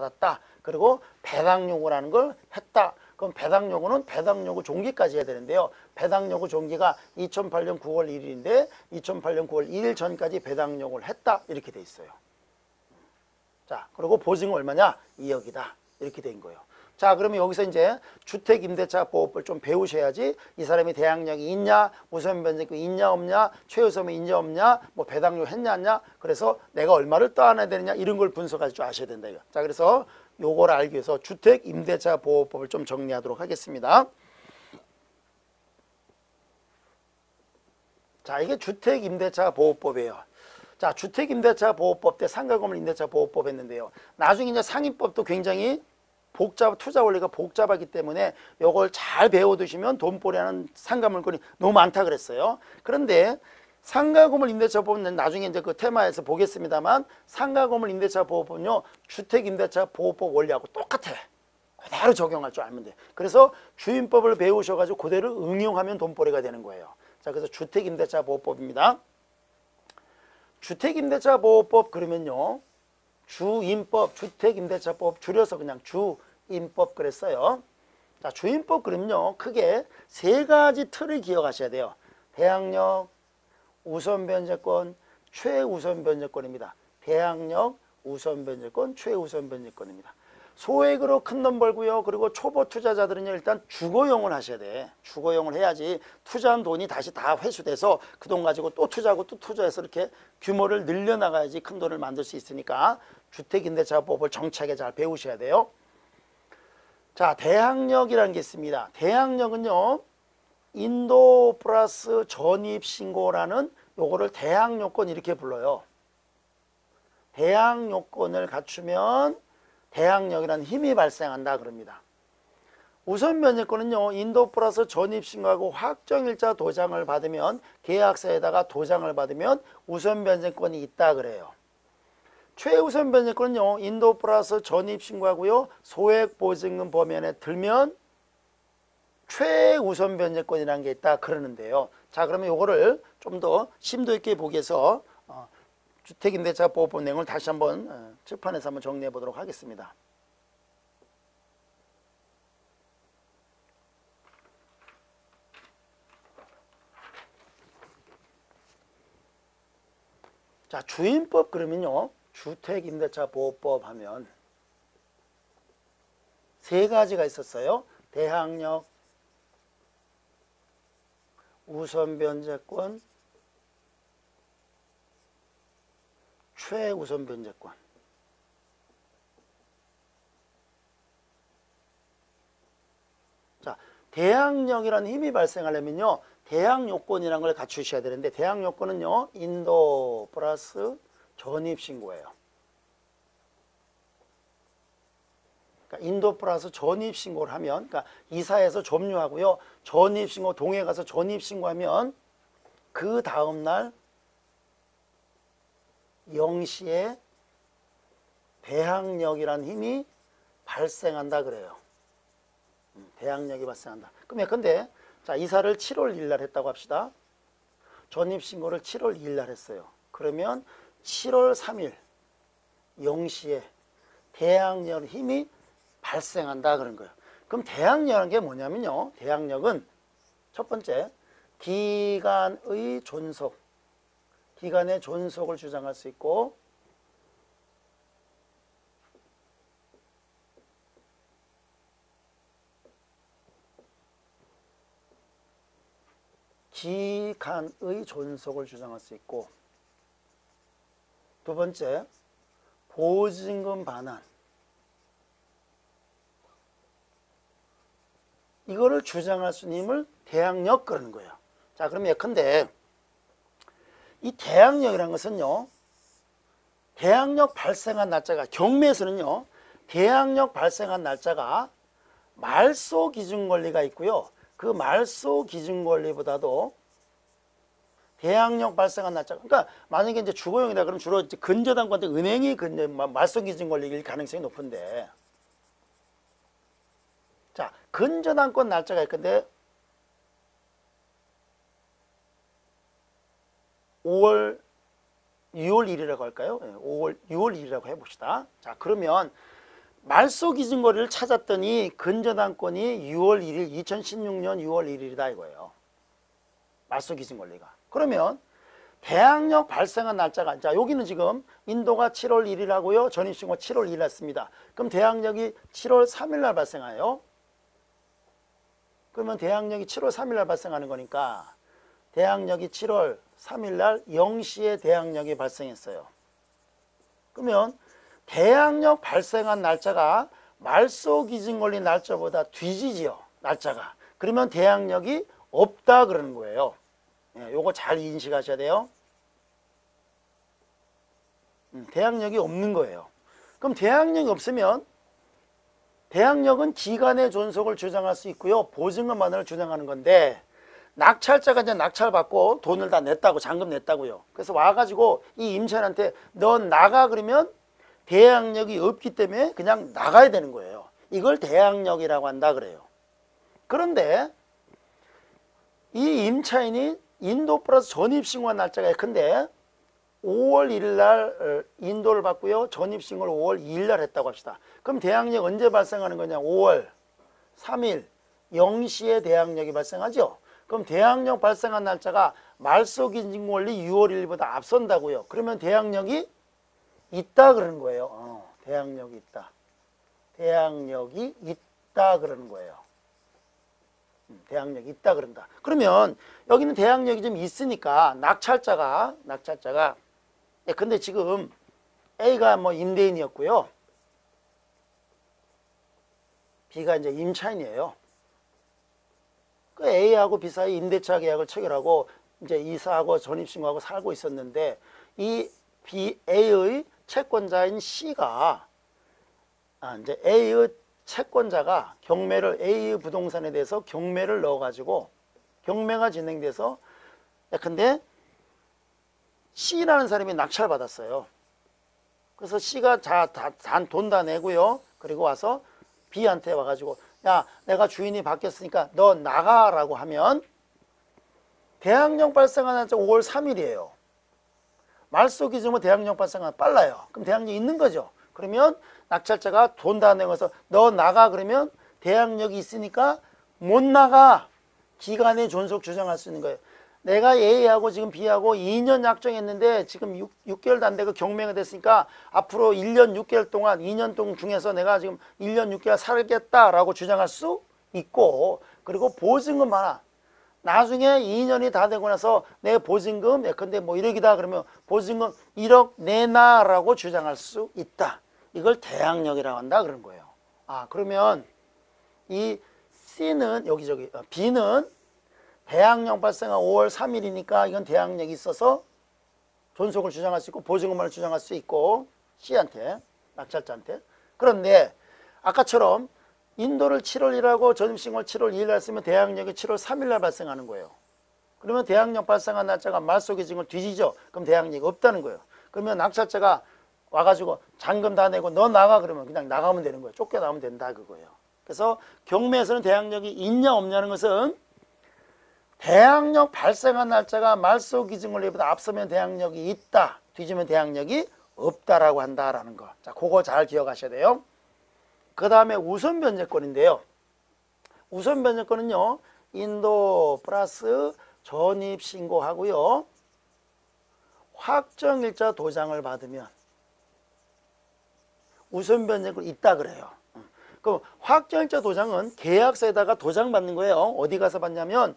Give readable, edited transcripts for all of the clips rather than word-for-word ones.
받았다. 그리고 배당 요구라는 걸 했다. 그럼 배당 요구는 배당 요구 종기까지 해야 되는데요. 배당 요구 종기가 2008년 9월 1일인데 2008년 9월 1일 전까지 배당 요구를 했다. 이렇게 돼 있어요. 자, 그리고 보증은 얼마냐? 2억이다. 이렇게 된 거예요. 자, 그러면 여기서 이제 주택임대차 보호법을 좀 배우셔야지 이 사람이 대항력이 있냐, 우선변제권이 있냐 없냐, 최우선이 있냐 없냐, 뭐 배당료 했냐 안 냐, 그래서 내가 얼마를 떠안아야 되느냐 이런 걸 분석할 줄 아셔야 된다. 이거. 자, 그래서 요걸 알기 위해서 주택임대차 보호법을 좀 정리하도록 하겠습니다. 자, 이게 주택임대차 보호법이에요. 자, 주택임대차 보호법 때 상가건물 임대차 보호법 했는데요. 나중에 이제 상임법도 굉장히 투자 원리가 복잡하기 때문에 요걸 잘 배워두시면 돈벌이하는 상가물건이 너무 많다 그랬어요. 그런데 상가건물 임대차 보호법은 나중에 이제 그 테마에서 보겠습니다만 상가건물 임대차 보호법은요 주택임대차 보호법 원리하고 똑같아. 그대로 적용할 줄 알면 돼. 그래서 주임법을 배우셔가지고 그대로 응용하면 돈벌이가 되는 거예요. 자, 그래서 주택임대차 보호법입니다. 주택임대차 보호법 그러면요 주임법, 주택임대차법 줄여서 그냥 주임법 그랬어요. 자, 주임법 그러면요 크게 세 가지 틀을 기억하셔야 돼요. 대항력, 우선변제권, 최우선변제권입니다. 대항력, 우선변제권, 최우선변제권입니다. 소액으로 큰 돈 벌고요. 그리고 초보 투자자들은요 일단 주거용을 하셔야 돼. 주거용을 해야지 투자한 돈이 다시 다 회수돼서 그 돈 가지고 또 투자하고 또 투자해서 이렇게 규모를 늘려나가야지 큰 돈을 만들 수 있으니까 주택임대차법을 정착하게 잘 배우셔야 돼요. 자, 대항력이라는 게 있습니다. 대항력은요 인도 플러스 전입신고라는 요거를 대항요건 이렇게 불러요. 대항요건을 갖추면 대항력이라는 힘이 발생한다 그럽니다. 우선변제권은요 인도 플러스 전입신고하고 확정일자 도장을 받으면 계약서에다가 도장을 받으면 우선변제권이 있다 그래요. 최우선변제권은요 인도 플러스 전입신고하고요 소액보증금 범위안에 들면 최우선변제권이라는 게 있다 그러는데요. 자, 그러면 요거를 좀 더 심도 있게 보기 위해서 주택임대차 보호법 내용을 다시 한번 칠판에서 한번 정리해 보도록 하겠습니다. 자, 주임법 그러면요 주택임대차 보호법 하면 세 가지가 있었어요. 대항력, 우선변제권, 최우선변제권. 자, 대항력이라는 힘이 발생하려면요 대항요건이라는 걸 갖추셔야 되는데 대항요건은요 인도 플러스 전입신고예요. 그러니까 인도 플러스 전입신고를 하면 그러니까 이사해서 점유하고요 전입신고 동해 가서 전입신고하면 그 다음날 0시에 대항력이라는 힘이 발생한다 그래요. 대항력이 발생한다. 그럼 예컨대 자 이사를 7월 1일 날 했다고 합시다. 전입신고를 7월 2일 날 했어요. 그러면 7월 3일 0시에 대항력 힘이 발생한다 그런 거예요. 그럼 대항력이라는 게 뭐냐면요. 대항력은 첫 번째 기간의 존속, 기간의 존속을 주장할 수 있고 기간의 존속을 주장할 수 있고 두 번째 보증금 반환 이거를 주장할 수 있는 힘을 대항력 그러는 거예요. 자, 그럼 예컨대 이 대항력이라는 것은요 대항력 발생한 날짜가 경매에서는요 대항력 발생한 날짜가 말소 기준 권리가 있고요 그 말소 기준 권리보다도 대항력 발생한 날짜 그러니까 만약에 이제 주거용이다 그러면 주로 이제 근저당권한테 은행이 말소 기준 권리일 가능성이 높은데 자 근저당권 날짜가 있건데 6월 1일이라고 할까요? 6월 1일이라고 해봅시다. 자 그러면 말소 기준거리를 찾았더니 근저당권이 6월 1일, 2016년 6월 1일이다 이거예요. 말소 기준권리가. 그러면 대항력 발생한 날짜가, 자 여기는 지금 인도가 7월 1일 하고요, 전입신고 7월 2일 했습니다. 그럼 대항력이 7월 3일 날 발생해요. 그러면 대항력이 7월 3일 날 발생하는 거니까 대항력이 7월 3일 날 0시에 대항력이 발생했어요. 그러면 대항력 발생한 날짜가 말소 기준 권리 날짜보다 뒤지지요, 날짜가. 그러면 대항력이 없다 그러는 거예요. 예, 요거 잘 인식하셔야 돼요. 대항력이 없는 거예요. 그럼 대항력이 없으면 대항력은 기간의 존속을 주장할 수 있고요, 보증금만을 주장하는 건데, 낙찰자가 이제 낙찰받고 돈을 다 냈다고, 잔금 냈다고요. 그래서 와가지고 이 임차인한테 너 나가 그러면 대항력이 없기 때문에 그냥 나가야 되는 거예요. 이걸 대항력이라고 한다 그래요. 그런데 이 임차인이 인도 플러스 전입신고한 날짜가 예컨대 5월 1일 날 인도를 받고요, 전입신고를 5월 2일 날 했다고 합시다. 그럼 대항력 언제 발생하는 거냐? 5월 3일 0시에 대항력이 발생하죠. 그럼 대항력 발생한 날짜가 말소 기준 권리 6월 1일보다 앞선다고요. 그러면 대항력이 있다 그러는 거예요. 대항력이 있다. 대항력이 있다 그러는 거예요. 대항력이 있다 그런다. 그러면 여기는 대항력이 좀 있으니까 낙찰자가 근데 지금 A가 뭐 임대인이었고요, B가 이제 임차인이에요. 그 A하고 B 사이 임대차 계약을 체결하고 이제 이사하고 전입신고하고 살고 있었는데, 이 A의 채권자인 C가 이제 A의 채권자가 경매를, A의 부동산에 대해서 경매를 넣어가지고 경매가 진행돼서, 근데 C라는 사람이 낙찰 받았어요. 그래서 C가 돈 다 내고요, 그리고 와서 B한테 와가지고 야, 내가 주인이 바뀌었으니까 너 나가라고 하면 대항력 발생한 날짜 5월 3일이에요. 말소 기준으로 대항력 발생하면 빨라요. 그럼 대항력이 있는 거죠. 그러면 낙찰자가 돈 다 내고서 너 나가 그러면 대항력이 있으니까 못 나가. 기간의 존속 주장할 수 있는 거예요. 내가 A하고 지금 B하고 2년 약정했는데 지금 6개월도 안 되고 경매가 됐으니까 앞으로 1년 6개월 동안 2년 동안 중에서 내가 지금 1년 6개월 살겠다라고 주장할 수 있고, 그리고 보증금 하나, 나중에 2년이 다 되고 나서 내 보증금 예컨대 뭐 1억이다 그러면 보증금 1억 내놔라고 주장할 수 있다. 이걸 대항력이라고 한다 그런 거예요. 그러면 이 C는 B는 대항력 발생한 5월 3일이니까 이건 대항력이 있어서 존속을 주장할 수 있고 보증금을 주장할 수 있고, C한테, 낙찰자한테. 그런데 아까처럼 인도를 7월 1일하고 전입신고를 7월 2일 날 쓰면 대항력이 7월 3일 날 발생하는 거예요. 그러면 대항력 발생한 날짜가 말소 기준을 뒤지죠. 그럼 대항력이 없다는 거예요. 그러면 낙찰자가 와가지고 잔금 다 내고 너 나가 그러면 그냥 나가면 되는 거예요. 쫓겨나면 된다 그거예요. 그래서 경매에서는 대항력이 있냐 없냐는 것은 대항력 발생한 날짜가 말소 기준 권리보다 앞서면 대항력이 있다, 뒤지면 대항력이 없다라고 한다라는 거. 자, 그거 잘 기억하셔야 돼요. 그 다음에 우선 변제권인데요. 우선 변제권은요, 인도 플러스 전입 신고하고요, 확정일자 도장을 받으면 우선 변제권이 있다 그래요. 그럼 확정일자 도장은 계약서에다가 도장 받는 거예요. 어디 가서 받냐면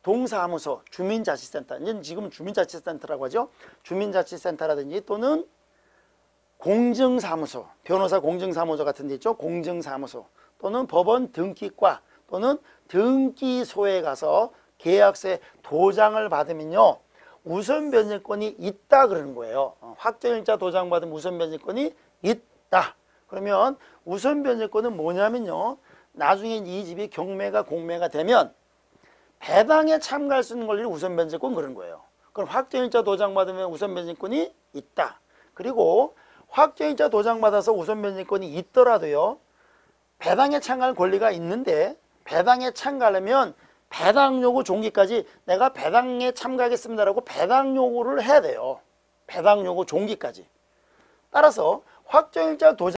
동사무소, 주민자치센터, 지금 주민자치센터라고 하죠. 주민자치센터라든지 또는 공증사무소, 변호사 공증사무소 같은 데 있죠. 공증사무소 또는 법원 등기과 또는 등기소에 가서 계약서에 도장을 받으면요, 우선 변제권이 있다 그러는 거예요. 확정일자 도장 받으면 우선 변제권이 있다. 그러면 우선 변제권은 뭐냐면요, 나중에 이 집이 경매가 공매가 되면 배당에 참가할 수 있는 권리를 우선 변제권 그런 거예요. 그럼 확정일자 도장 받으면 우선 변제권이 있다. 그리고 확정일자 도장 받아서 우선 변제권이 있더라도요, 배당에 참가할 권리가 있는데 배당에 참가하려면 배당 요구 종기까지 내가 배당에 참가하겠습니다라고 배당 요구를 해야 돼요. 배당 요구 종기까지. 따라서 확정일자 도장